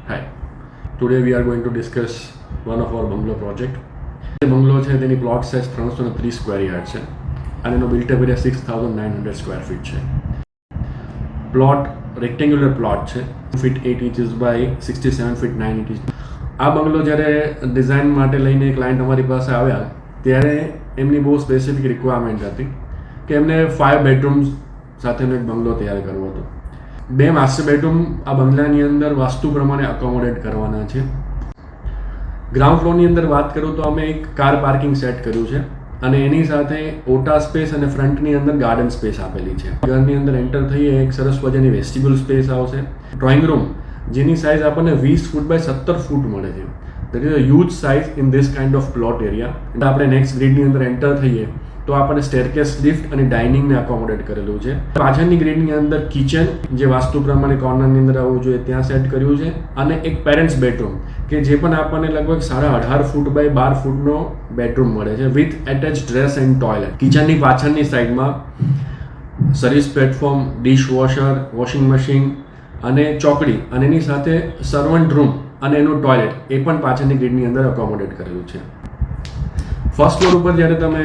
Hi. Today we are going to discuss one of our bungalow project. જે બંગલો છે તેની plot size 330 square yard છે અને એનો બિલ્ટઅપ એરિયા 6900 સ્ક્વેર ફીટ છે. પ્લોટ રેક્ટેન્ગ્યુલર પ્લોટ છે, ફીટ 8 ઇંચીસ બાય 67 ફીટ 9 ઇંચીસ. આ બંગલો જ્યારે ડિઝાઇન માટે લઈને ક્લાયન્ટ અમારી પાસે આવ્યા ત્યારે એમની બહુ સ્પેસિફિક રિક્વાયરમેન્ટ હતી કે એમને 5 બેડરૂમ્સ સાથેનો એક બંગલો તૈયાર કરવો હતો. 2 માસ્ટર બેડરૂમ આ બંગલાની અંદર વાસ્તુ પ્રમાણે અકોમોડેટ કરવાના છે. ગ્રાઉન્ડ ફ્લોરની અંદર વાત કરું તો અમે એક કાર પાર્કિંગ સેટ કર્યું છે અને એની સાથે ઓટા સ્પેસ અને ફ્રન્ટની અંદર ગાર્ડન સ્પેસ આપેલી છે. ઘરની અંદર એન્ટર થઈએ એક સરસ મજાની વેસ્ટિબ્યુલ સ્પેસ આવશે. ડ્રોઈંગ રૂમ જેની સાઇઝ આપણને 20 ફૂટ બાય 17 ફૂટ મળે છે. That is a huge size in this kind of plot area. આપણે નેક્સ્ટ ગ્રીડની અંદર એન્ટર થઈએ તો આપણને સ્ટેરકેસ લિફ્ટ અને ડાઇનિંગને અકોમોડેટ કરેલું છે. પાછળની ગ્રીડની અંદર કિચન જે વાસ્તુ પ્રમાણે કોર્નરની અંદર આવવું જોઈએ ત્યાં સેટ કર્યું છે અને એક પેરેન્ટ્સ બેડરૂમ કે જે પણ આપણને લગભગ 18.5 ફૂટ બાય 12 ફૂટનો બેડરૂમ મળે છે with attach dress and toilet. કિચનની પાછળની સાઈડમાં service platform, dish washer, washing machine અને ચોકડી અને એની સાથે સર્વન્ટ રૂમ અને એનું ટોયલેટ એ પણ પાછળની ગ્રીડની અંદર અકોમોડેટ કરેલું છે. ફર્સ્ટ ફ્લોર ઉપર જ્યારે તમે